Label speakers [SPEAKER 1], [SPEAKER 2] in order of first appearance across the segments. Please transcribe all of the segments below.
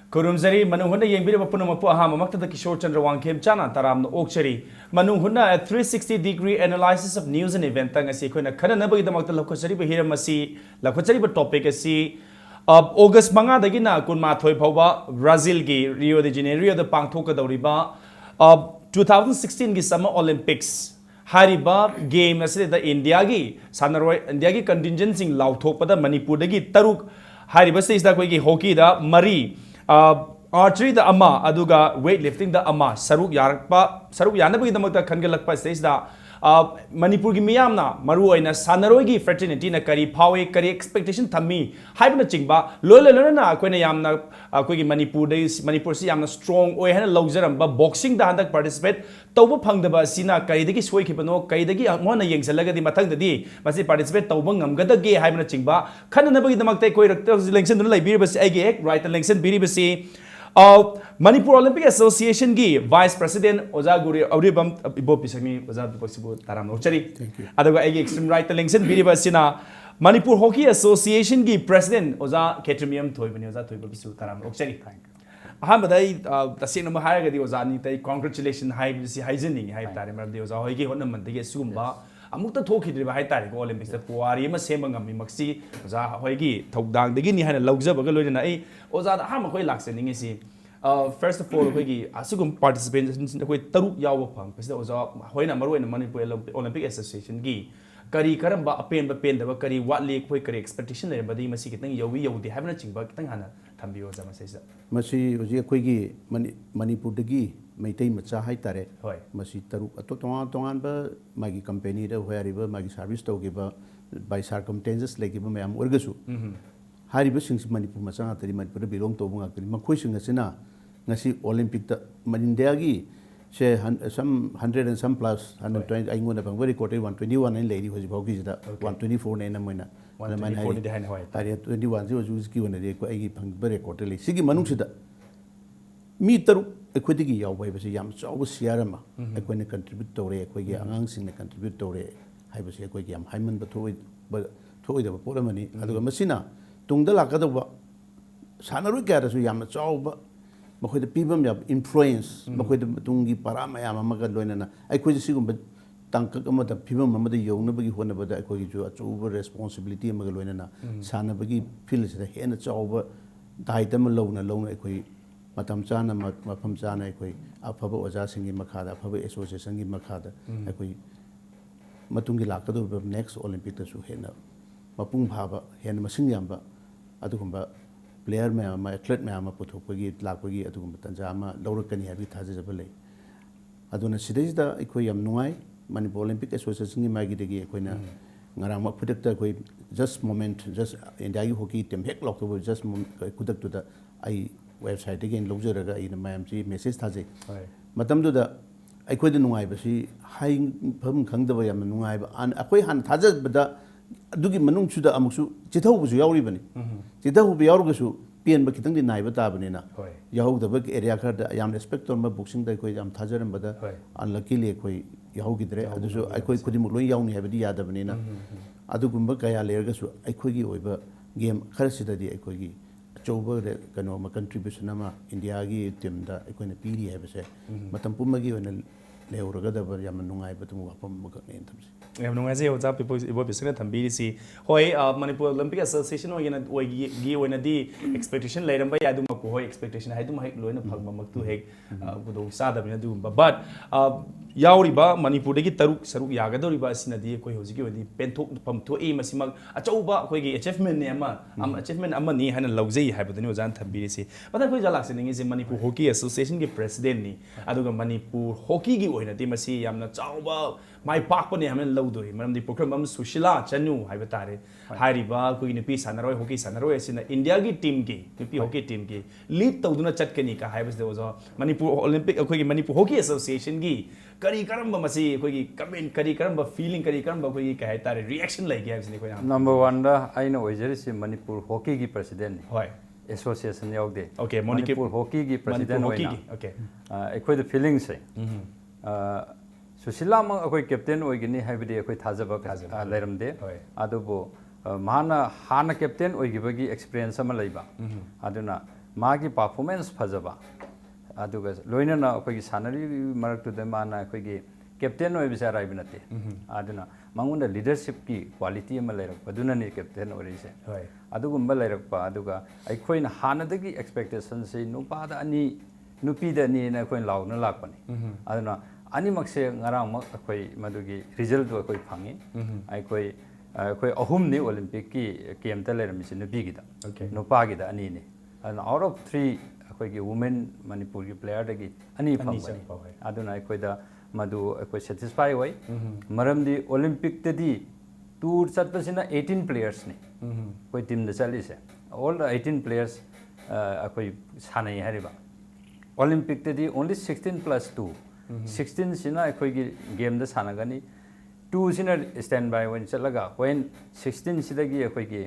[SPEAKER 1] Kurumzari Manuhuna Yambira Punamapu Hamamakta the Kishore Chandra Wangkim Chana Taram Okchari Manuhuna a 360-degree analysis of news and event Tanga Sequena Kananabi the Makta Lakosari Bahira Masi Lakosari topic asi August Manga the Gina Kunma Toy Pova Brazil Gi Rio de Janeiro the Pangtoka Doriba 2016 Gi Summer Olympics Hariba game as the India Gi Sanaroi India Gi contingents in Lautopada Manipur the Gi Taruk Hariba says that we hockey the Marie archery the ama aduga weightlifting the ama saruk yanabagi the makta khangalakpa says da Manipur gi miyamna maru oina sanaroi gi fraternity na kari phawe kari expectation thammi haibna chingba lolelana na koina yamna koi gi Manipur si yamna strong oi hana lawjaramba boxing da handak participate tawba phangdaba sina kari dagi soi khibano kari dagi ngona yengsalaga di mathang dadi masi participate tawba ngamgada ge haibna chingba khananabagi damaktai koi rakta lengsen dun laibir basi agi ek right lengsen biri basi Manipur Olympic Association gi Vice President Oza Guri Auribam Ibo Pisami Oza Possible Taram Ochari.
[SPEAKER 2] Thank you.
[SPEAKER 1] Otherwise, I extreme right lengthen Biribasina Manipur Hockey Association gi President Oza Ketrimium Toybani Oza Toyba Bisu Taram Ochari. Thank you. Ahamada the cinema higher the Ozani, congratulations, high hygienic, high time, the Oza Hogi Honam, the Sumba. Amukta talking to the high tide Olympics that Puari Masemangami Maxi, Oza Hoigi, Togdang, the Guinea had a Logza Bagaluna, Oza Hamakoi Laxing is he. First of all, Hoigi, Asugum participants with Taru Yawapang, because there was a Hoina Maru and Manipur Olympic Association Gi. Kari Karamba, a pen, the Kari, what lake, quick expectation, but they must see Yowi, they haven't achieved Tangana, Tambio Zamasa.
[SPEAKER 2] Masi was a quiggy Manipur the Gi. Maintain Macha Haitare, Masi Taru, Tonganba, Maggie company, wherever Maggie service to give by circumstances like Ibam Urgasu. Hariba sings Manipur Masana, the Manipur belong to Makuishing a Sina, Nasi Olympic Manindeagi, say some 100 and some plus 120. I'm going to very quoted 121 and lady was Bogis 124 and Amina. 21 was given a day, very quarterly. Sigi Manusida. Meter equity away was a yam so Sierrama, a queen contributory, a quiggy, announcing the contributory, I was a quiggy, Hyman, but toy the Polamani, Aduga Messina, Tungdala Kadova, Sanarika, so yam so, but with the people of influence, but with the Tungi Paramayama Magadona, I could see but Tankama the people mamma the young nobody whenever the equity over responsibility Magalona, Sanabagi pills the hand it's over, died them alone, equity. Matam Chana, Mapam Chana, Apapa was asking in Makada, Papa Association in Makada, Matungi Lakadu, next Olympic to Hena, Mapung Haba, Hen Masinyamba, Adukumba, player my athlete Mama Putuki, Lakwagi, Adukum Tanjama, Laura Kani Habit has a belay. Aduna Sidista, Equayam Nuai, Manipur Olympic Association in Magidegi, Equina, Narama Protector, just moment, just in the hockey, Tim Hecklock over just Kudak to the website again, Logeraga in the MMC message Tazi. Madame do the I couldn't know I was high perm Kangdawayam and Nuai and a quay hand Tazas, but the Dugi Manung to the Amusu, Chito was your even. Chito will be Orgasu, Pian Bakitan the Naiva Tabanina. Yahu the work area card, I am respect on my boxing the Quay am Tazer and Bada, unluckily a Quay Yahugidre, I could Yauni have the other Banina. Adugumba Kaya Lergasu, I could give over game Karsida the Equigi. Over the Kanoma contribution ama Indiagi Tim da Equina PD have a say. Matampumagi and Leuragada Yamanungai, but Mupam names. We have no idea what's up people will be sent and BDC. Hoi Manipur Olympic Association or give when a D expectation later by Aduma expectation. I do my loan of Pagma to Heg with Sada Binadum. But Yauriba, Manipur, they get Taruk, Saru Yagadoriba, Sinadi, Koyoski, the Pento Pum to A Massimak, a Choba, Kogi, achievement Yama, achievement Amani, and Lauze, have the news and BDC. But I put the last thing is in Manipur Hockey Association, the president, Aduga Manipur Hockey, when a Dimasi, I'm not Choba, my papa, I'm in Lodori, Madam the program Sushila, Chanu, Hibatare, Hariba, Queen Peace, and Roy Hockey, and Roy in the India team gay, Pipi Hockey team gay, lead Toduna Chatkanika, I was there was a Manipur Olympic, Manipur Hockey Association gay. Kari karamba masi koi comment kari karamba feeling kari karamba koi kaya tare reaction like yaps ni koi
[SPEAKER 3] number 1 da I know is Manipur Hockey gi president
[SPEAKER 1] hoy
[SPEAKER 3] association yaugde
[SPEAKER 1] okay
[SPEAKER 3] Manipur Hockey gi president
[SPEAKER 1] hoina okay
[SPEAKER 3] ekoi the feeling se Sushila ma ekoi captain oigini haibidi ekoi thajaba lairamde adubo mana hana captain oigibagi experience ama leiba aduna मागी performance फजबा अदुगा लोइनना अखोगी सानरी मरक्तुदा माना अखोगी captain होइबिसा राइब नते अदुना मंगुंदा leadership की quality अमा लेरक अदुनानि captain ओरिसे
[SPEAKER 1] होय
[SPEAKER 3] अदुगुंबा लेरकपा अदुगा अखोइना हानदगी expectation से नुपादा अनि नुपीदा नि ना अखोइन लाउना लाकपनि अदुना अनिमक्से ngarang mak अखोइ मदुगी result अखोइ fungi अखोइ अहुमनि Olympic की केमता लेरमिसे नुपीगिदा नुपागिदा अनि ने आउट ऑफ 3 अखोइगी वुमेन मणिपुर की प्लेयर दगी अनि फंगबनि अदुना अखोइदा मधु अखोइ सेटिस्फाई होय मरमदी ओलंपिक तदी टूर चटपसिना 18 प्लेयर्स ने कोई टीम द चलिसे ऑल 18 प्लेयर्स अखोइ सानै हरिबा ओलंपिक तदी ओनली 16+2 16 सिना अखोइगी गेम द सानगनी 2 सिना स्टैंड बाय वन चलगा व्हेन 16 सिदगी अखोइगी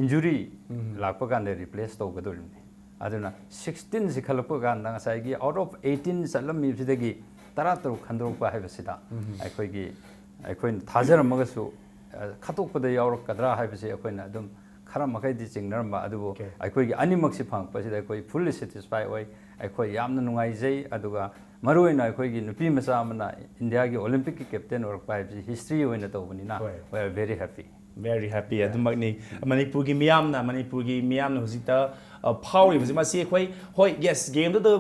[SPEAKER 3] इंजुरी लापा कांदे रिप्लेस तौगदोरिने अदुना 16 सि खलपा कांदा ngसाइगी आउट ऑफ 18 चलम मिसिदगी तरा तरु खंदरोपा हाइबसिदा अखोइगी अखोइन थाजरमगसु खतोकपदा यावरकदरा हाइबसे अखोइना अदुम खरा मखैदि चिंगनरमा अदुबो अखोइगी अनिमक्सि फंगपसिदा अखोइ फुल्ली सैटिस्फाई होय अखोइ यामना नुंगाइजै अदुगा मरुइना अखोइगी नुपी मचा अमना इंडिया की ओलंपिक की कैप्टन औरकपा हाइबसि हिस्ट्री होइना तौबनिना we are very happy
[SPEAKER 1] very happy adumagni manipur gi miyamna hojita फाउरी बजे मासी खोई होय यस गेम दो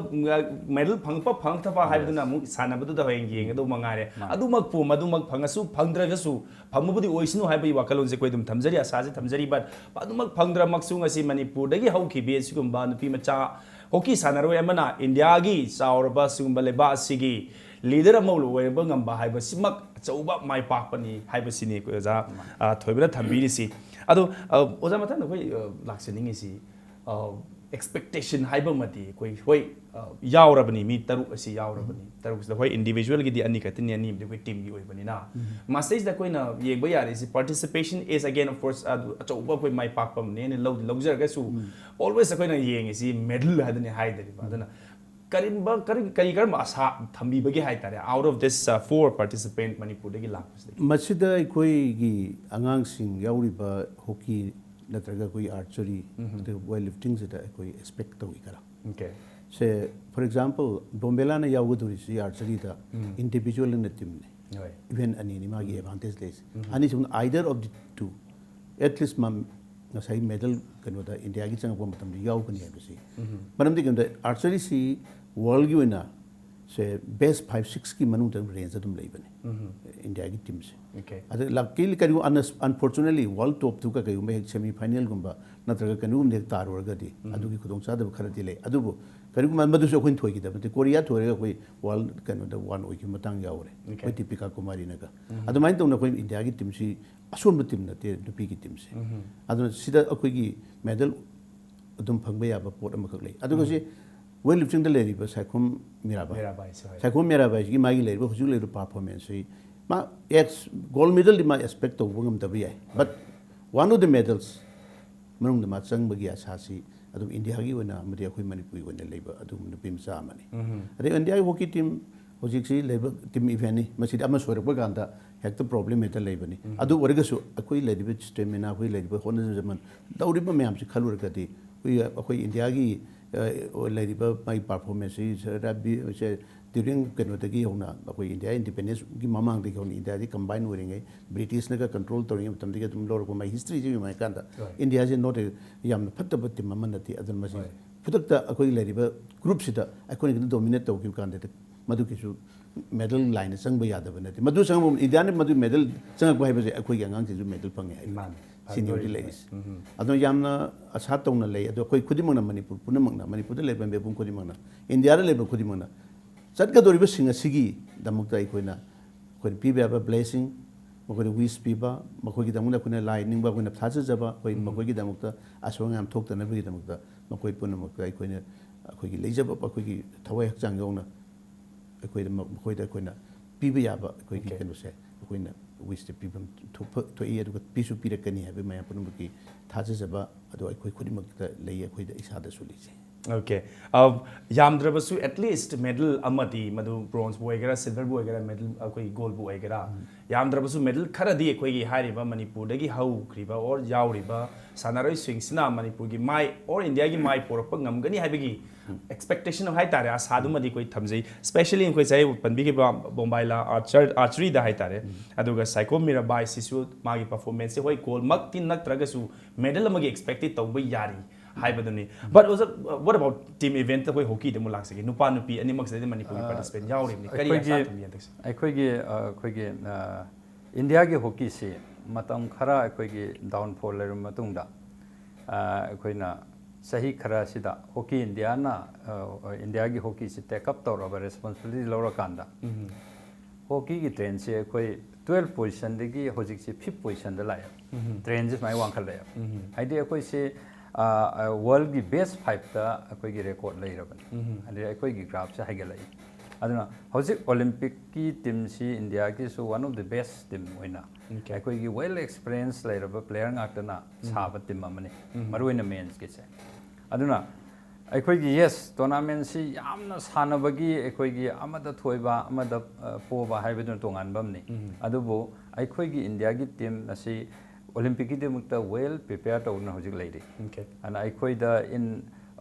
[SPEAKER 1] मेडल फंगपा फंगथपा हाइबदुना मु सानबदु द होय गेंग दो मंगारे अदुमक पु मदुमक फंगसु फंगद्रगसु फंगबुदि ओइसनु हाइबई वाकलोन जे कोइ दुम थमजरी आसाजे थमजरी बट अदुमक फंगद्रमक्सु ngasi मणिपुर दगी हौखि बे सिगुम्बा नुपी मचा हॉकी सानरोय अमना इंडिया गी चावरबा सिगुम्बा लेबा सिगी लीडर अमौल ओयबा ngamba हाइबा सिमक चौबा माइ पाकपनी हाइबा सिनि को जा थोइबला थम्बिरिसि अदो ओजा मथन खोइ लाक्सनिंगिसि expectation हाइबा मति कोइ होय यावरबनी मी तरु असि यावरबनी तरु से होय इंडिविजुअल गी दि अनि कतनि अनि दि कोइ टीम गी ओइबनी ना मास्टेज द कोइना येगबा यारि सि participation is again of course अचौबा कोइ माइ पाकपम ने लौजरगसु ऑलवेज कोइना येंगिसि मेडल हादनि हाइदरि बादना करी आशा थम्बीबगे हाइतारे out of this 4 participant Manipur दगी लाक्पसदगी
[SPEAKER 2] मसिदा अखोइगी आंगांसिंग याउरिबा हॉकी नत्रगा कोई आर्चरी वेट लिफ्टिंग से कोई एक्सपेक्ट तो करा
[SPEAKER 1] ओके
[SPEAKER 2] से फॉर एग्जांपल बोम्बेला ने यावगदुरी सी आर्चरी दा इंडिविजुअल ने टीम ने इवन अनि नि मागी एडवांटेज लेस अनि सुन either of the two at least मम ngasai medal kano da india gi chang pom tam yaw kani ha bisi manam di gam da archery si world gi wina se best 5 6 ki manung tam range adum lei bani india gi team se
[SPEAKER 1] okay
[SPEAKER 2] adu luckily kari unfortunately world top tu ka kai me semi final gumba natraga kanu ne tar warga di adu gi khudong sa da khara di lei adu bo kari man madu so khoin thoi gi da bati korea thoi ga koi world kanu da one oi ki matang yawre koi tipika kumari na ka adu main tong na koi india gi team si असोम team नते नुपी की team से अदुन सिदा अखोगी medal अदुम फंगबे याबा pot अमखक लई अदुगो से weight lifting the लेरिबा Saikhom Mirabai की मागी लेरिबा हुजु लेरु परफॉर्मेंस है मा एक्स गोल्ड मेडल दि मा एक्सपेक्ट तो वंगम तबि है but one of the medals मनुंग द मा चंग बगी आसासी अदुम इंडिया की वना मदि अखोई मणिपुर वना लेबा अदुम नुपी मचा माने अदे इंडिया हॉकी टीम होजिक्सी लेबा टीम इवेंट नि मसिदा अमा सोरबा गांदा हेक्ट प्रॉब्लम हेता लेबनी अदु वरगसु अखोई लेदिबे स्टेमिना अखोई लेदिबे होना जमन दौरिबा मैम से खलुरगदी अखोई इंडिया की लेदिबा माई परफॉर्मेंस रबी से ड्यूरिंग कनोदगी होना अखोई इंडिया इंडिपेंडेंस की ममांग दगी होनी इंडिया दी कंबाइन होरिंगे ब्रिटिश ने का कंट्रोल तोरिंगे मतम दगी तुम लोर को माई हिस्ट्री जी माई कांदा इंडिया से नोट याम फत्तब टीम ममनती अदन मसी फुदकता अखोई लेदिबा ग्रुप सिदा अखोई डोमिनेट तौकी कांदे मधु किसु मेडल लाइन संग यादव नती मधु संग इंडिया ने मधु मेडल संग हाइबसे अखोई अंगांग से मेडल फंगे सीनियर की लेस अदो यामना आशा तौना ले अदो अखोई खुदिमंगना मणिपुर पुनमंगना मणिपुर दे लेबन बेबुं खुदिमंगना इंडिया दे लेबन खुदिमंगना चटकदोरिबा सिंग सिगी दमुक्ता अखोइना अखोइ पीबेबा ब्लेसिंग मखोइ विश पीबा मखोइ दमुना अखोइना लाइनिंगबा अखोइना थाजजबा अखोइ मखोइ दमुक्ता आसोंग याम थोक्तनबि दमुक्ता मखोइ पुनमक्ता अखोइना अखोइ लेजबा अखोइ थवai हक्चांग यौना अखोइना पीबा याबा अखोइ की कनो से अखोइना विश पीबम थोइ अदुगा पीसु पीरकनी हाबे माया पुनमकी थाजजबा अदो अखोइ खुदिमक्ता लई अखोइदा इसादा सुलिसे
[SPEAKER 1] Okay. Yamdrabasu at least medal amati madu bronze bu egera silver bu egera medal akoi gold bu egera yamdrabasu medal kharadi akoi gi hariba manipur dagi hau kriba or yauriba sanaroi swing sina manipur gi mai or india gi mai porapa ngamgani habigi expectation of high tare asadu madi koi thamjai especially in koi sai panbi gi bombay la archery da high tare aduga psycho mirabai sisu magi performance hoi gold mak tin nak tragasu medal amagi expected tawbai yari हाइबदनी but what about team event त कोई hockey दे मुलाक सके नुपा नुपी अनि मक्स दे Manipur participant यावरिबनी करी आसा तुम यंतस
[SPEAKER 3] अखोगी India की हॉकी से मतम खरा अखोगी डाउनफॉल लेर मतुंगदा अखोइना सही खरा सिदा हॉकी इंडिया ना इंडिया की हॉकी से टेक अप तौर रेस्पॉन्सिबिलिटी लौरा कांदा हॉकी की ट्रेन से कोई 12 पोजीशन देगी होजिक से 5th पोजीशन द लाया ट्रेन से माय वांखल लाया हाइदे कोई से वर्ल्ड की बेस्ट 5 ता अखोगी रिकॉर्ड लेरबन अदे अखोगी ग्राफ से हाइगलाई अदना होजिक ओलंपिक की टीम सी इंडिया की so one of the best team होइना अखोगी वेल एक्सपीरियंस लेरब प्लेयर ngakna साब टीम अमने मरुइना मेंस के से अदना अखोगी यस टूर्नामेंट सी यामना सानबगी अखोगी अमदा थोइबा अमदा पोबा हाइबदन तोंगानबमनी अदुबो अखोगी इंडिया की टीम असी ओलंपिक की देमुक्ता वेल प्रिपेयर तौना होजिक लेदे एंड अखोइदा इन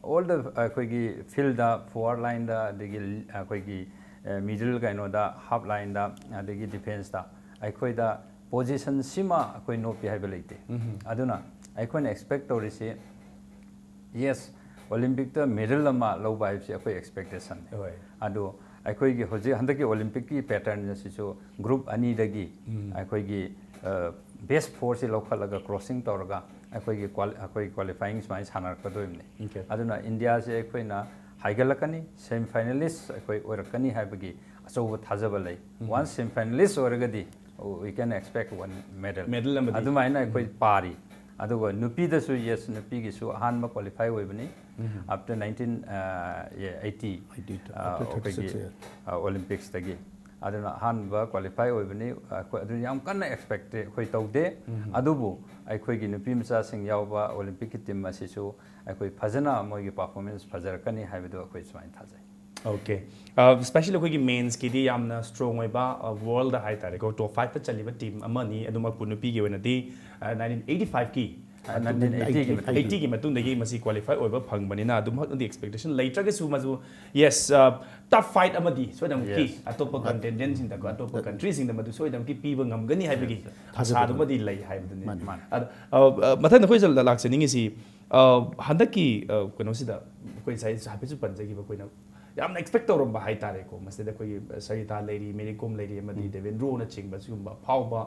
[SPEAKER 3] ऑल द अखोगी फील्ड दा फॉर लाइन दा देगी अखोगी मिडिल काइनो दा हाफ लाइन दा देगी डिफेंस दा अखोइदा पोजीशन सिमा अखोइ नो पि हाइबे लेते अदुना अखोइन एक्सपेक्ट तौरिसे यस ओलंपिक दा मेडल अमा लौबा हाइबसे अखोइ एक्सपेक्टेशन अदो अखोइगी होजि हंदकी ओलंपिक की पैटर्न जसिसो ग्रुप अनि दगी अखोइगी बेस्ट 4 से लौखलगा क्रॉसिंग तौरगा अखोइगी क्वालिफाइंग स्माइ सानरकदोइमने अदुना इंडिया से अखोइना हाइगलकनी सेमीफाइनलिस्ट अखोइ ओरकनी हाइबगी अचौब थाजब लै वन सेमीफाइनलिस्ट ओरगदी we can expect one medal अदुमाइना अखोइ पारी अदुगा नुपीदसु यस नुपीगिसु अहानबा क्वालिफाई होइबनी आफ्टर 1980 ओलंपिक्स तगी अदुना अहानबा क्वालिफाई होइबनी अदुना याम कन्ना एक्सपेक्ट अखोइ तौदे अदुबु अखोइगी नुपी मचा सिंग यावबा ओलंपिक की टीम असिसु अखोइ फजना मोइगी परफॉर्मेंस फजरकनी हाइबदो अखोइ सुमाइन थाजै
[SPEAKER 1] ओके स्पेशली अखोइगी मेंस की यामना स्ट्रांग होइबा वर्ल्ड हाइ तारे को टॉप 5 त चलिबा टीम अमनी अदुमा पुनुपी गी वनदी 1985 की 1980 की मतुंदगी मसी क्वालिफाई होइबा फंगबनिना अदुमहक दी एक्सपेक्टेशन लेट्रगसु मजु यस टफ फाइट अमदी सोदम की अतोप कंटेंडेंट सिंग द अतोप कंट्री सिंग द मदु सोदम की पीब ngамगनी हाइबगी आसादुमदी लै हाइबदनी मथन नखोइ जल लाक्सनिंग सी हंदकी कनोसिदा कोइ साइ हापेसु पंजगी कोइना यामना एक्सपेक्ट तौरम हाई तारे को मसद कोई सरिता लेरी मेरी कोम लेरी अमदी देवेंद्रो न चिंग बसुम फाउबा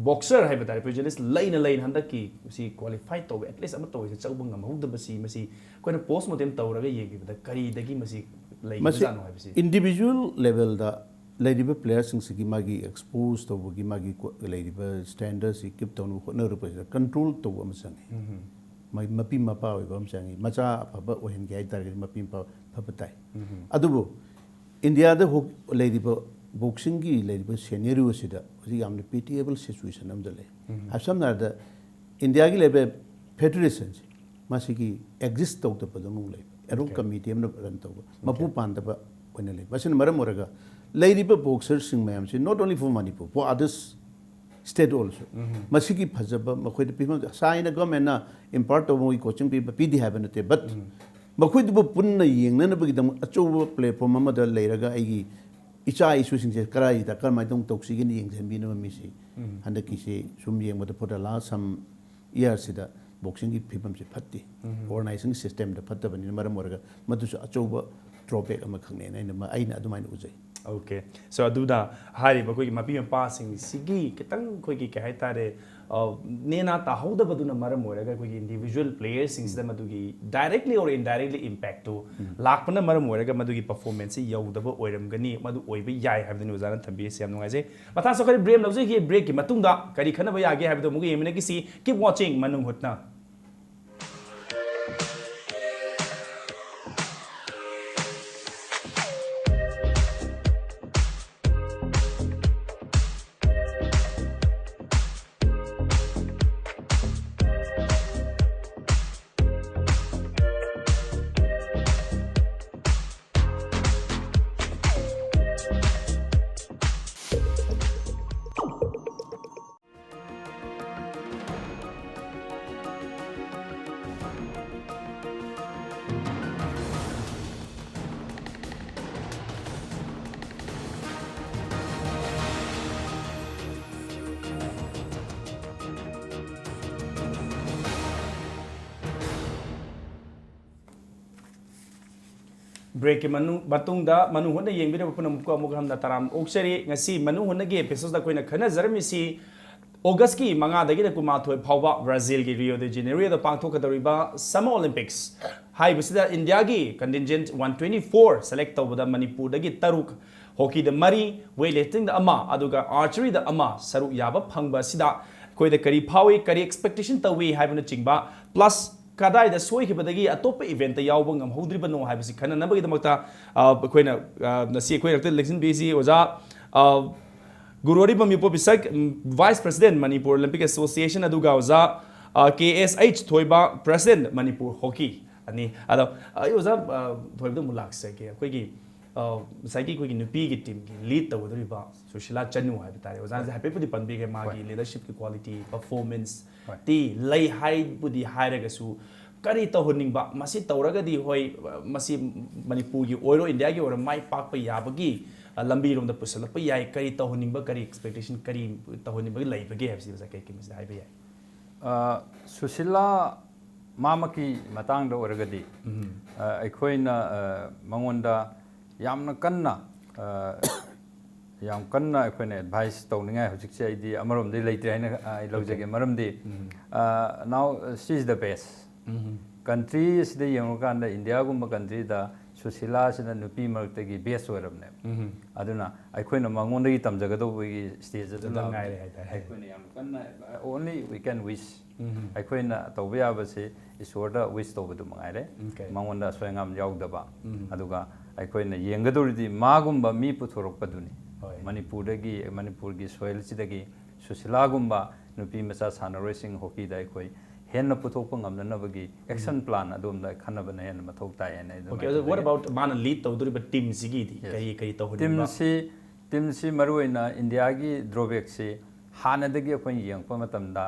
[SPEAKER 1] बॉक्सर है बतारे पुजलिस लाइन लाइन हंदकी सी क्वालिफाई तो एटलीस्ट अम तो चौब ngamhudabasi masi कोइना पोस्ट मोटेम तौरगा येगिबदा करी दगी मसी लेइजानो है
[SPEAKER 2] इंडिविजुअल लेवल दा लेरिबा प्लेयर सिंग सिगी मागी एक्सपोज तो बगी मागी लेरिबा स्टैंडर्ड सी किप तौनु होनर पर कंट्रोल तो अमसंग मपी मपा होइबम संगी मचा अफबा ओहन गे हाइतारगे मपी मपा फबताई अदुबो इंडिया दा लेरिबा बॉक्सिंग की लेरिबा सिनेरियो सिदा हजि यामने पिटिएबल सिचुएशन अमदले हसमना दा इंडिया की लेबे फेडरेशन मासिगी एग्जिस्ट तो तपदनु ले एरो कमिटी अमन रन तो मपु पांदबा ओने ले बसन मरम ओरगा लेरिबा बॉक्सर सिंग मैम से not only for Manipur for others state also मसिगी फजब मखोइ पिम साइन गवर्नमेंट ना इम्पार्ट तो मोई कोचिंग पीदी है नते बट मखोइ पुन्न येंगनबगिदम अचौब प्लेटफॉर्म अमद लेरगा आइगी इचा इशू सिंसे कराई दा करमाइ दम तोक्सिगिन येंगजनबिन मिसी हंदकी से सुम येंगबद for the last some year सिदा बॉक्सिंग की फिबम से फत्ती ऑर्गेनाइजिंग सिस्टम द फत्तबनि मरम ओरगा मदुस अचौब ड्रॉबैक अम खंगने नैना आइना अदुमाइन उजै
[SPEAKER 1] ओके सो अदुदा हारिबा कोई मपी पासिंग सिगी कितंग कोई की कहे तारे नेना ताहौदबदुना मरम ओरगा कोई इंडिविजुअल प्लेयर्स सिंग सिदा मदुगी डायरेक्टली और इनडायरेक्टली इंपैक्ट तो लाखपना मरम ओरगा मदुगी परफॉर्मेंस यौदब ओइरमगनी मदु ओइबे याय हाबदनि उजाना थंबी से याम नुगाइजे मथा सो खरि ब्रेम लौजे की ब्रेक की मतुंगदा करी खनबा यागे हाबदो मुगे येमने की सी कीप वाचिंग मनुंग होतना break ki matungda manu honna yengbira punam ko amuk hamda taram okseri ngasi manu honna ge episodes da koina khana zarmi si August ki manga dagi na kumathoi phawba Brazil ki Rio de Janeiro da pangthokadariba Summer Olympics hai bisida India gi contingent 124 select tawda Manipur dagi taruk hockey da mari weightlifting da ama aduga archery da ama saru yaba phangba sida koi da kari phawi kari expectation tawi haibna chingba plus kadai da soi ki badagi atop event yaw bangam hodriba no haibsi khana nabagi da makta koina nasi koi rakte election busy oza Gurori Bamipo Bisak Vice President Manipur Olympic Association aduga oza KSH Thoiba President Manipur Hockey ani ado oza thoibda mulak se ke koi gi saiki koi gi nupi gi team gi lead tawdriba Sushila Chanu hai bitare oza happy pudi panbi ge magi leadership ki quality performance ti lay high pudi high ga su kari tawhuningba masi tawragadi hoi masi Manipur gi oiro India gi or mai pak pa yabagi lambi rom da pusala pa yai kari tawhuningba kari expectation kari tawhuningba lai bage habsi sa kai ki misda hai ba yai
[SPEAKER 3] Sushila mamaki matang da oragadi aikoina mangonda yamna kanna yam kanna aikoina advice tawningai hojik se idi amarom dei leitre haina ai lojage maram di now she is the best country is the yamukanda India gumba country da Sushila sina nupi martagi best oramne aduna aikoina mangonda gi tamjagado gi stage da aikoina yam kanna only we can wish aikoina tawba base isorda wish tawbadu mangaire mangonda soyangam yaudaba aduga aikoina yengaduridi magumba mi puthorokpaduni Manipur gi soil sidagi Sushila gumba nupi macha sanarosing hockey da aikoi henna puthokpa ngamnanabagi action plan adumda khanabana henna mathok tai ena
[SPEAKER 1] okay what about man lead tawduri but team sigi di kai tawhuningba
[SPEAKER 3] team si maruina India gi drawback si hanadagi akoi yengpa matamda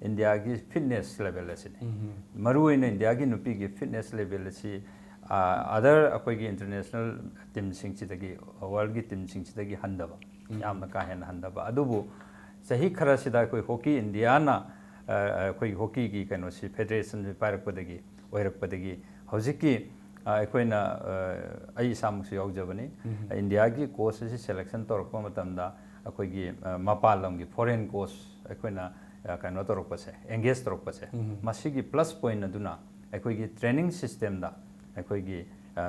[SPEAKER 3] India gi fitness level asini maruina India gi nupi gi fitness level asi other akoi gi international team sing chidagi world gi team sing chidagi handaba yamna ka hen handaba adubu sahi khara sida koi hockey India na koi hockey gi kaino si federation bi parakpadagi oirakpadagi hojiki aikoina ai samsu yaujabani India gi coach si selection torokpa matamda akoi gi mapalam gi foreign coach aikoina kaino torokpase engage torokpase masigi plus point aduna akoi gi training system da akoi gi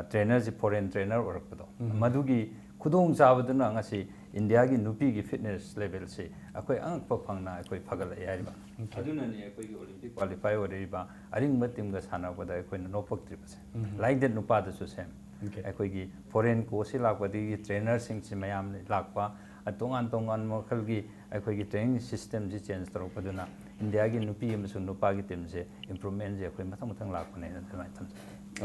[SPEAKER 3] trainer ji foreign trainer orakpado madugi khudong chabaduna ngasi India gi nupi gi fitness level se akoi angpa phangna akoi phagala yariba aduna ni akoi gi Olympic qualify oriba aring matim ga sanabada akoi no phakti base like that nupa da su sem akoi gi foreign coach lakpadi gi trainer sing chi mayam ni lakpa tongan mokhal gi akoi gi training system ji change torokpaduna India gi nupi amsu nupa gi team se improvement je akoi mathang lakpane na thai tham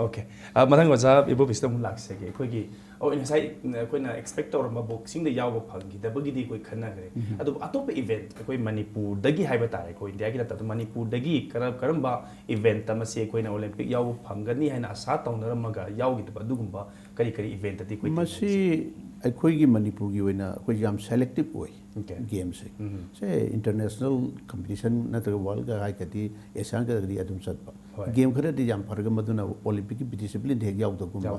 [SPEAKER 1] okay mathang waza ibo bistam lakse ge koi gi oh inside koi na expect or ma boxing da yaw phangi da bagi di koi khana gre adu atop event koi Manipur dagi haiba tare koi India gi ta Manipur dagi karamba event ta mase koi na Olympic yaw phangani haina asa tawnaramaga yaw gi da dugumba kari event ati koi
[SPEAKER 2] masi akhoi gi Manipur gi wena koi jam selective oi games se international competition na world ga hai kati asian ga ri adum satpa game khara di jam farga maduna Olympic discipline de yaw da gumba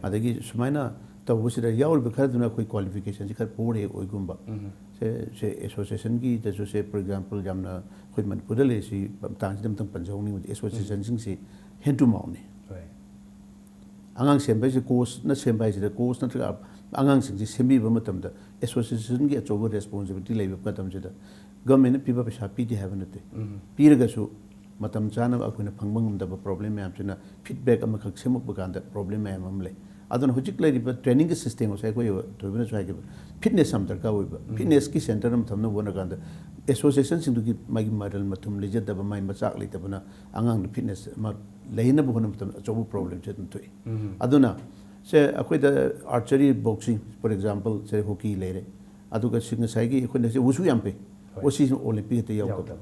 [SPEAKER 2] adagi sumaina tawusida yaw be khara duna koi qualification ji khar pore oi gumba se association gi da se for example jamna koi Manipur le si tang jam tang panjong ni association sing si hentu mauni angang sembai se course na sembai se course na tra angang sing sembi ba matam da association gi achogo responsibility lei ba matam je da government piba pesa pi di have nate piraga su matam chana akuna phangbang da problem me amchuna feedback am khak semuk ba kan da problem me am le adon hujik lei ba training system osai ko to bina chai ge fitness am dar ka oi ba fitness ki center am thamna bona kan da association sing du gi magi model matum le je da ba mai machak le ta bana angang fitness ma leina ba hona matam achogo problem je tui aduna se akwai da archery boxing for example se hockey lere aduga sing sai gi akwai se wusu yam pe osi Olympic te yaw ta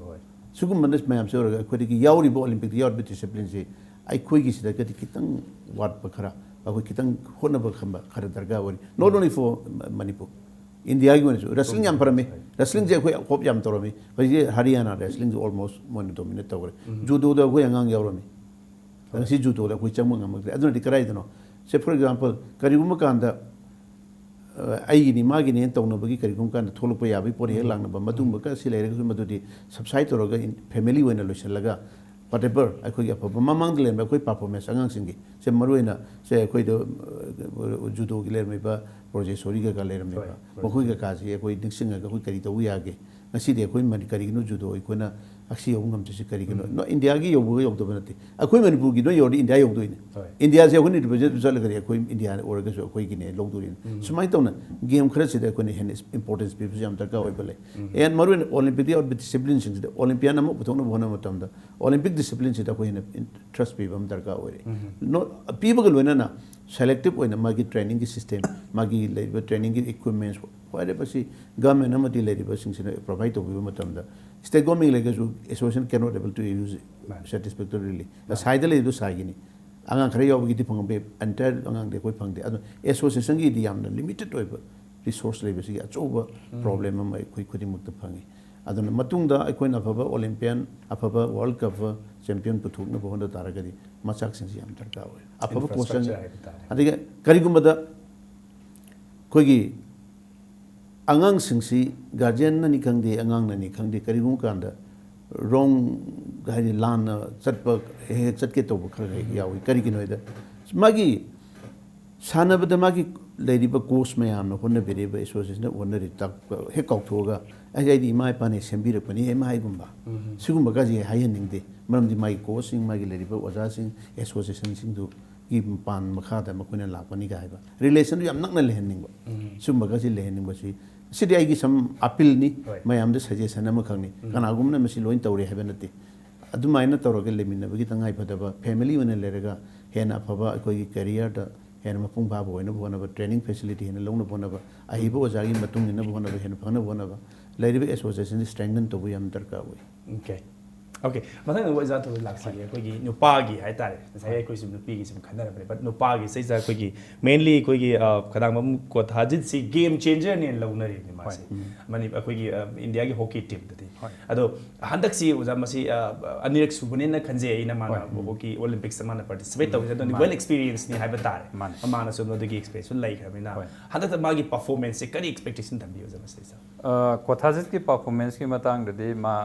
[SPEAKER 2] sugum mandas mayam se ora akwai gi yawri bo Olympic yaw be discipline se ai khoi gi sida gati kitang wat pa khara akwai kitang hona ba khamba khara darga wori not only for Manipur India gi woni wrestling yam parame wrestling je akwai hop yam toromi ji Haryana wrestling almost mon dominate tawre judo da akwai angang yawromi si judo da akwai chamang am aduna di karai dano से for example करीगुम कांदा आईगिनी मागिनी तौनबगी करीगुम कांदा थोलप याबी पोर हे लांगनबा मदुम का सि लेरगसु मदुदि subside तोरगा family ओइना लोइसलगा whatever अखोई अफब ममांग लेन अखोई performance अंगांग सिंगी से मरुइना से अखोई दो जुदो की लेरमेबा प्रोजेक्ट सोरी का लेरमेबा मखोई का काजी अखोई निक्सिंग अखोई करी तो यागे ngasi de khoi man kari no judo ikona aksi yong ngam tsi kari no india gi yobu yog do banati akhoi manipur gi no yodi india yog do ni india se khoni budget result kari akhoi india or ga so akhoi gi ne log do ni sumai tawna game khara se de khoni hen importance pe jam ta ka oi bale and maru olympic or discipline sing de olympian am puthong no bona matam da olympic discipline se da khoi ne trust pe bam dar ka oi no people lo na selective oina magi training ki system magi labor training ki equipments whatever si government amati labor sing sina provide to bi matam da state government like so association cannot able to use it satisfactorily the side le do sai ni angang khare yob gi ti phang be entire angang de koi phang de ado association gi di yam limited oiba resource labor si achoba problem am koi khodi mukta phangi aduna matung da akoi na phaba olympian aphaba world cup champion puthuk na bohonda taragadi machak sing si am tarka oi aphaba question adiga karigum da koi gi angang sing si guardian na ni khangde angang na ni khangde karigum kanda wrong gari lan chatpa he chatke to khara yawi karigino da magi sanabada magi ladiba course me am no honna bereba association na honna ri tak he kauk thoga ai di mai pa ne sembira pani e mai gumba sigumba ga ji hayen ningde maram di mai coaching magi ladiba oja sing association sing du gi pan makha da makuna la pani ga ba relation yam nak na lehen ningba sumba ga ji lehen ningba si sidi ai gi sam appeal ni mai am de suggestion am khangni kana gum na masi loin tawre heben nati adu mai na tawra ga lemin na gi tangai phadaba family wana lerega hena phaba koi gi career da hena mapung ba boina bona ba training facility hena longna bona ba ai bo oja gi matung na bona ba hena phana bona ba ladiba association strengthen to bi am darka oi
[SPEAKER 1] okay okay matang wo za to laksi ko gi nupa gi hai tare sai ko sim nupi gi sim khanar ba but nupa gi sai za ko gi mainly ko gi khadang mam ko thajit si game changer ne launari ni ma se mani ko gi india gi hockey team de ado handak si uza masi anirek subune na khanje ina mana hockey olympics ma na participate to ga well experience ni hai ba tare mana so no de gi experience lai kha na handak ma gi performance se kari expectation thambi uza masi sa
[SPEAKER 3] ko thajit ki performance ki matang de ma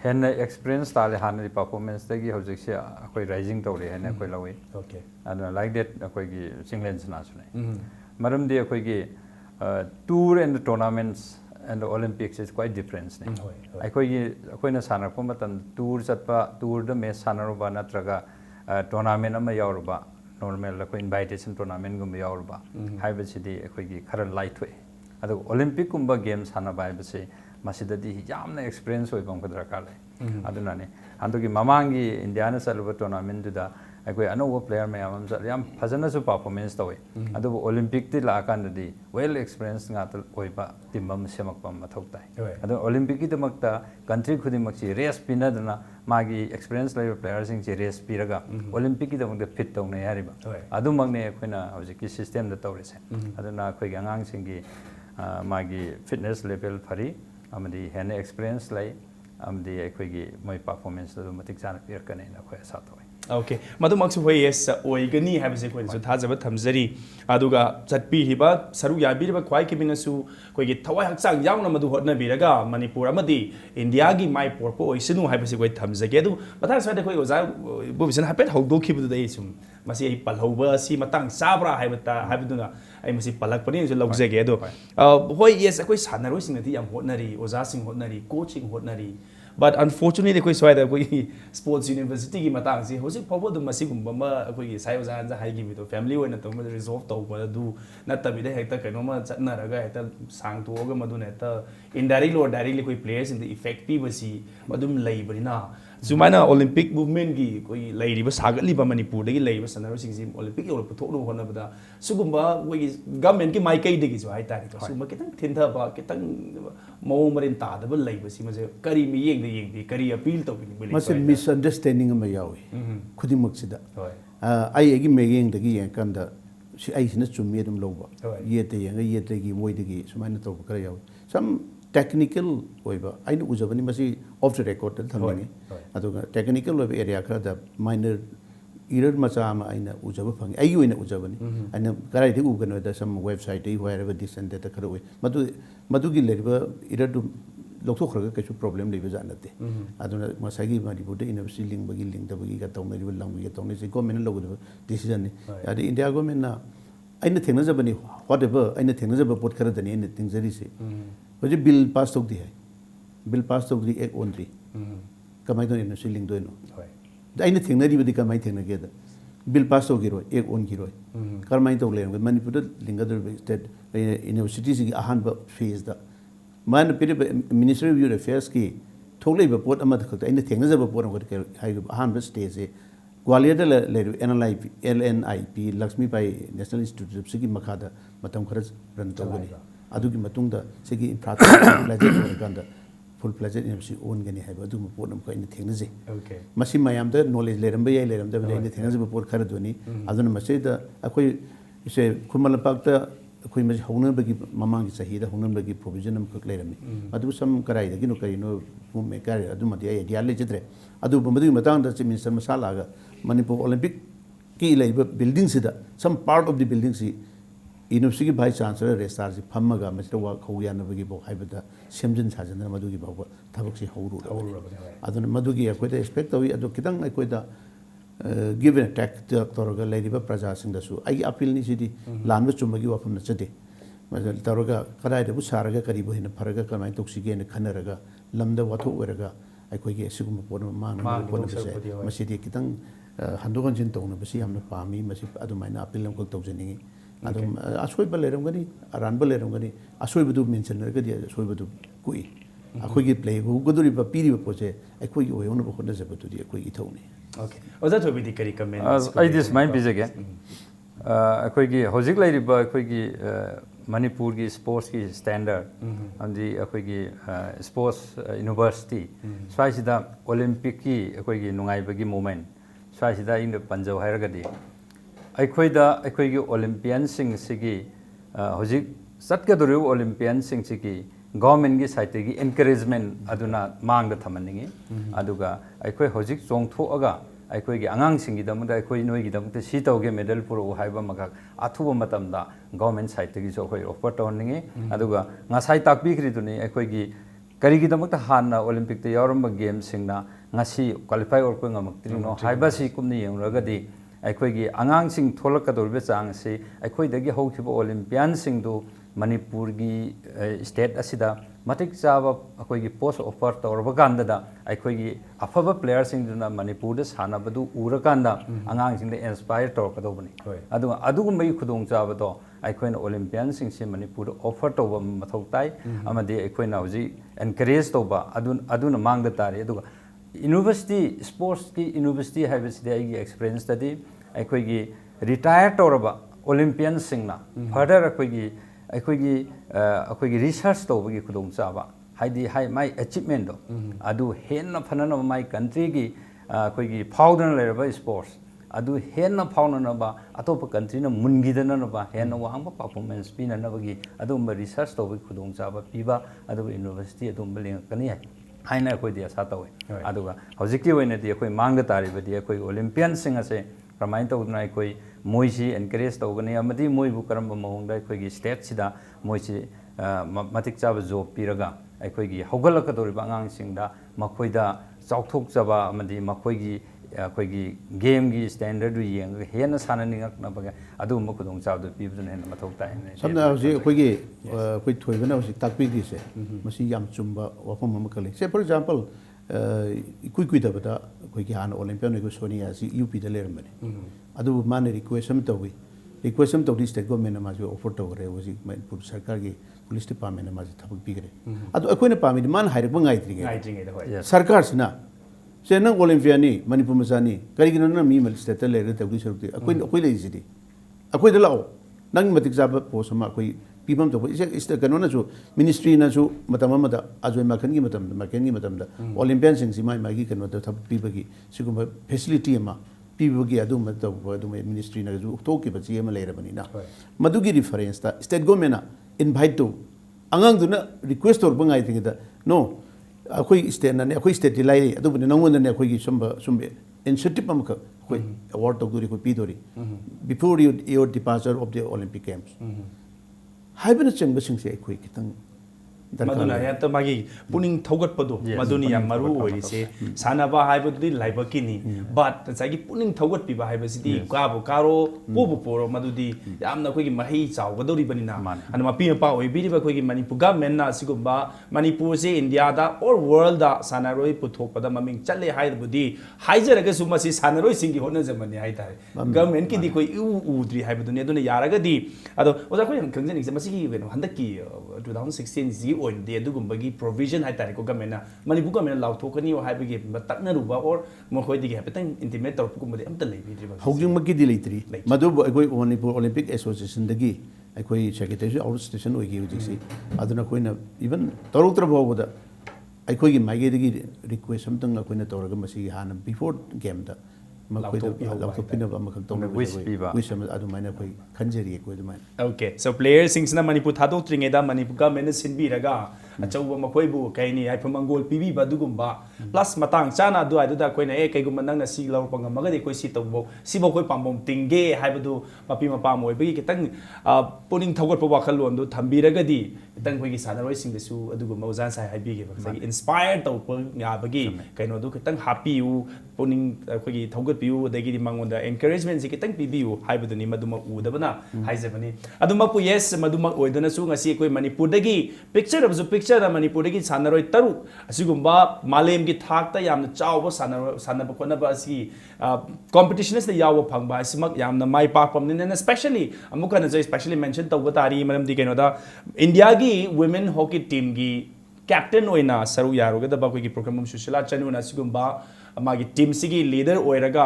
[SPEAKER 3] hen experience tale han ri performance te gi hojik se akoi rising to re hen akoi lawi
[SPEAKER 1] okay
[SPEAKER 3] and like that akoi gi singlen na sune maram de akoi gi tour and tournaments and the olympics is quite different ne akoi gi akoi na sana ko matan tour chatpa tour da me sana ro ba natraga tournament ama yawruba normal akoi invitation tournament gum yawruba haiba sidi akoi gi khara light thoi ado olympic kumba games hana ba ba se masidadi yamna experience oi bang kadra kale aduna ne andogi mamangi india na salva tournament da akoi anowa player me amam yam phajana su performance toy adu olympic ti la kan di well experience nga tal oi ba timbam semak pam mathok tai adu olympic ki damakta country khudi makchi race pina dana magi experience lai player sing chi race piraga olympic ki damakta fit tong ne yariba adu magne khoina hojiki system da tawre se aduna khoi gangang sing gi magi fitness level phari amadi hen experience lai amadi akhoi gi moi performance da matik jana pir kane na khoi sa toy
[SPEAKER 1] okay madu maksu hoi yes oigani have se ko so thajaba thamjari aduga chatpi hiba saru ya bi ba khwai kimina su koi gi thawai hakchang yauna madu hotna biraga manipur amadi india gi mai por po oisinu have se koi thamjage du mathang sa de koi oja bobisan hapet hogdo khibu dai sum masi ai palhoba si matang sabra haibata haibuduna ai masi palak pani so logjage do hoi yes koi sanaroi sing thi yam hotnari oja sing hotnari coaching hotnari but unfortunately koi swai da koi sports university gi matang si hosi phobo du masi gumba ma koi gi sai oja anja hai gi mi to family oina to ma resolve to ba du natta bi de hekta kaino ma chatna raga hekta sang to ga madu ne ta indirectly or directly koi players in the effective si madum lai barina Sumaina Olympic movement gi koi lairiba sagatliba Manipur dagi lairiba sanaro singsi Olympic yo puthokno hona bada sugumba koi government ki maikai dagi so hai tari to suma kitang thinda ba kitang mawong marin ta da ba laiba si maje kari mi yeng de yeng di kari appeal to bi
[SPEAKER 2] mase misunderstanding ama yawi khudimak sida ai egi megeng dagi yang kanda si ai sina chummi dum loba yete yang yete gi moi dagi sumaina to kara yawi some technical oiba aina ujabani masi off the record thamani aduga technical oiba area khara da minor error मचा अमा आइना उजब fungi आइ ओइना उजबनी आइना कराइदि उगनोदा सम website दि होयरबा दिसन data खरो ओइ मदुगी लेरिबा error दु लौथोखरगा कैसु problem लेबा जानते अदुना मसागी मणिपुर यूनिवर्सिटी लिंबगी लिंगदबगी का तौनरिबा लंबगी तौनसे गवर्नमेंट लौगदबा डिसीजन नि आदि इंडिया गवर्नमेंट ना आइना थेंगनजबनी व्हाटएवर आइना थेंगनजब पोट खरदनी आइना तिंगजरिसे होजि बिल पास तौदी है बिल पास तौदी एक ओनरी कमाई दो यूनिवर्सिटी लिंगदोइनो आइना थेंगनरिबदी कमाई थेंगनगेदा बिल पास तौगिरो एक ओनगिरो करमाई तौ लेंगे मणिपुर लिंगदर स्टेट यूनिवर्सिटी से अहान फेज दा मान पिर मिनिस्ट्री ऑफ यूथ अफेयर्स की थोलेब पोट अमद खत आइना थेंगनजब पोट अहान स्टेज से Gwalior LNIP Lakshmibai national institute से मखादा मतम खरज रन तौगनी अदुगी मतुंगदा सेगी इंफ्रास्ट्रक्चर फुल फ्लेजेड यूनिवर्सिटी ओनगनी है अदुम पोट अम कोइन थेंगनजे मसी मयाम द नॉलेज लेरम याई लेरम द बने थेंगनजे पोट खरदोनी अदुन मसेदा अखोई इसे खुमल पाक्ता अखोई मसे हौनबगी ममांगी सहीदा हौनबगी प्रोविजन अम खक लेरमी अदु सम कराइदगी नो करिनो मुमे कार अदुमदि आइडिया लेजद्रे अदु बमदुगी मतंग द चीफ मिनिस्टर मसालागा मणिपुर ओलंपिक की लेब बिल्डिंग सिदा some part of the building सी यूनिवर्सिटी भाई चांसलर रेस्टार से फमगा मसिदा वा खौयानबगी बो हाइबदा सेमजन साजन मदुगी बाव थबक से हौरु अदुन मदुगी अखोइदा एक्सपेक्ट तवी अदु कितंग अखोइदा गिवन अटैक तौरगा लेरिबा प्रजा सिंगदसु आई अपील नि सिदी लानबा चुमगी वाफम नचदे मजल तौरगा कदाइदबु सारगा करिबो हिन फरगा कमाइ तोक्सिगे न खनरगा लमदा वाथो ओरगा अखोइगे सिगुम पोन मांगना पोन बसे मसिदी कितंग हंदोगन जिन तौना बसी हमना पामी मसि अदुमाइना अपील हम कल तौजनिंगी अदुम असोइबा लेरमगनी अरानबा लेरमगनी असोइबदु मेंशनरगदी असोइबदु कुई अखोइगे प्ले गुगदुरिबा पीरिबा पोचे अखोइगे ओयोनबा होनजबदुदि अखोइगे थौनी
[SPEAKER 1] ओके ओजा थोबिदि करी कमेंट
[SPEAKER 3] आई दिस माइन बिजगे अखोइगे होजिक लाइरिबा अखोइगे मणिपुर की स्पोर्ट्स की स्टैंडर्ड अंदी अखोइगे स्पोर्ट्स यूनिवर्सिटी स्वाइसिदा ओलंपिक की अखोइगे नुंगाइबगी मोमेंट स्वाइसिदा इन पंजाब हायरगदी अखोइदा अखोइगे ओलंपियन सिंग सिगी होजिक सत्कदुरु ओलंपियन सिंग सिगी गवर्नमेंट की साइड की एनकरेजमेंट अदुना मांग थमनिंगी अदुगा अखोइ होजिक चोंगथोअगा अखोइगे आंगांसिंगिदमदा अखोइ नोइगिदमते सी तौगे मेडल पुरो हाइबा मखा अथुबा मतमदा गवर्नमेंट साइड की जो अखोइ ऑफर तौनिंगी अदुगा ngasai takbikriduni अखोइगी करिगिदमता हाना ओलंपिक ते यावरम गेम सिंगना ngasi क्वालिफाई और कोइ ngamaktino हाइबा सी कुमनि यंगरगदी अखोइगी आंगांसिंग थोलकदोरबे चांग से अखोइदगी हौखिबा ओलंपियन सिंगदु मणिपुर की स्टेट असिदा मतिक चाबा अखोइगी पोस्ट ऑफर तौरबकांदा अखोइगी अफबा प्लेयर सिंगदुना मणिपुर सानबदु उरकांदा आंगांसिंग इंस्पायर तौरकदोबनी अदुगुम्बई खुदोंग चाबदो अखोइना ओलंपियन सिंगसे मणिपुर ऑफर तौबा मथौ ताई अमदि अखोइना हुजी एनकरेज तौबा अदुना मांगदा तारे अदुगा यूनिवर्सिटी स्पोर्ट्स की यूनिवर्सिटी हाइबसिदे आइगी एक्सपीरियंस तदी अखोइगी रिटायर तौरबा ओलंपियन सिंगना फर्दर अखोइगी रिसर्च तौबगी खुदोंग चाबा हाइदी हाइ माइ अचीवमेंट अदु हेन्ना फनना माइ कंट्री की अखोइगी फाउदन लेरबा स्पोर्ट्स अदु हेन्ना फाउननबा अतोप कंट्री न मुनगिदननबा हेन्ना वांगबा परफॉर्मेंस पिननबगी अदुम रिसर्च तौबगी खुदोंग चाबा पिबा अदु यूनिवर्सिटी अदुम लिंगकनी हाइना अखोइदी आशा तौवे अदुगा हौजिकी ओइनदी अखोइ मांगदा तारिबदी अखोइ ओलंपियन सिंग असे प्रमाइन तौदना अखोइ मोइसी एनकरेज तौगनी अमदी मोइबु करम महोंगदा अखोइगी स्टेट सिदा मोइसी मतिक चाबा जॉब पिरगा अखोइगी हौगलकदोरिबा आंगांसिंगदा मखोइदा चाउथोकचबा अमदी मखोइगी अखोइगी गेम की स्टैंडर्ड येंग हेन साननिंगकनबगा अदुम खुदोंग चाबदु पिबदुन हेन मथौ ताइने
[SPEAKER 2] समना हौजि अखोइगी अखोइ थोइबना हौजि ताकपिदिसे मसी याम चुम्बा वाफम ममकले से फॉर एग्जांपल कुइकुइदबदा अखोइगी हान ओलंपियन को सोनिया सी यूपी द लेरमने अदु माने रिक्वेस्ट हम तौवी रिक्वेस्ट हम तौदी स्टेट गवर्नमेंट माजु ऑफर तौरे हौजि मणिपुर सरकार की पुलिस डिपार्टमेंट माजु थबक पिगरे अदु अखोइना पामिद मान हाइरबा गाइद्रिगे सरकार सिना से नंग ओलंपियनी मणिपुर मचानी करिगिनो न मी मल स्टेट लेरे तौदी सरुती अखोइ लेजिदी अखोइ द लाओ नंग मतिक जाबा पोस्ट मा अखोइ पीबम तो इस कनो ना जो मिनिस्ट्री ना जो मतम मदा अजोय माखन की मतम माखन की मतम दा ओलंपियन सिंग सी माई मागी कनो तो थब पीबगी सिगुम फैसिलिटी अमा पीबगी अदु मत तो अदु मिनिस्ट्री ना जो तो की बची अमा लेरबनी ना मदुगी रेफरेंस ता स्टेट गवर्नमेंट ना इनवाइट तो अंगांग दुना रिक्वेस्ट तौर बंगाई थिंग दा नो अखोई स्टेट ना अखोई स्टेट लाई अदु बने नंगोन ने अखोई की सुम incentive अमखक कोई award तौदोरी कोई पीदोरी before your departure of the Olympic Games हाइबन चंग सिंह से कोई कितंग
[SPEAKER 1] मधुना या तो मागी पुनिंग थौगत पदो मधुनी या मरु ओइरी से सानाबा हाइबदुदी लाइबकिनी बट सागी पुनिंग थौगत पिबा हाइबसिदी काबो कारो पोबो पोरो मधुदी यामना कोई मही चावगदोरी बनिना अन मपी मपा ओइबिरिबा कोई मणिपुर गवर्नमेंट ना सिगुबा मणिपुर से इंडिया दा और वर्ल्ड दा सानारोई पुथोपदा ममिंग चले हाइबुदी हाइजरगा सुमसी सानारोई सिंगी होना जमनी हाइतारे गवर्नमेंट की दी कोई उद्री हाइबदुनी अदुने यारगदी अदो ओजा कोई खंगजनिंग से मसी की हंदकी 2016 जी ओइनदे अदुगुंबगी प्रोविजन हाइतारे को गवर्नमेंट मणिपुर गवर्नमेंट लाउथोकनी हाइबगी तकनरुबा और मखोइदिगे हेपतंग इंटिमेट तौरपुगुंबदे अमत लेबिद्रिबा
[SPEAKER 2] हौजिंगमकी दी लेतरी मधु अखोई मणिपुर ओलंपिक एसोसिएशन दगी अखोई सेक्रेटरी आउट स्टेशन ओइगी हुजिसी अदुना कोइना इवन तरुत्र बावदा अखोई माइगेदगी रिक्वेस्ट समतंग अखोइना तौरगा मसी हाना बिफोर गेम दा
[SPEAKER 1] Okay, so players sing na Manipur thado tringeda Manipur government sinbiraga achauba makoibu kaini haipha mangol pibi badugumba plus matang chana du aduda koina kaigum nang na si law pangamaga de koi si tawbo si bo koi pambom tingge haibadu mapi mapam oibagi kitang puning thogot pa wakhal lon du thambiraga di kitang koi gi sanaroi sing de su adugumba uzan sai haibige ba inspired taw pa ngabagi kaino du kitang happy u puning koi gi thogot piu dagi di mangonda encouragement si kitang pibiu haibadu ni maduma udabana haizabani aduma pu yes maduma oidana su ngasi koi manipur dagi picture of picture da manipur dagi sanaroi taru asigumba malem gi thakta yamna chawba sanaba kona ba asi competition is the yawa phangba asimak yamna mai pak pam ne especially amuka na especially mention tawba tari maram di kaino da india gi women hockey team gi captain oina saru yaroga da ba koi gi program sushila chanu na sigumba magi team sigi leader oiraga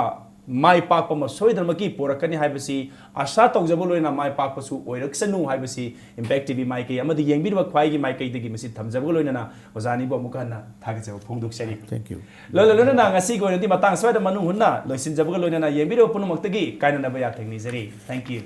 [SPEAKER 1] mai pak pam soidamaki porakani haibasi asha tawjabo loina mai pak pasu oiraksanu haibasi impact tv mai kai amadi yengbi ba khwai gi mai kai digi masi thamjabo loina na ozani bo muka na thagajabo phongdok sari
[SPEAKER 2] thank you
[SPEAKER 1] lo na ngasi go ndi matang swai da manu hunna loisin jabo loina na yengbi ro punumak tagi kaina na ba ya thengni jari thank you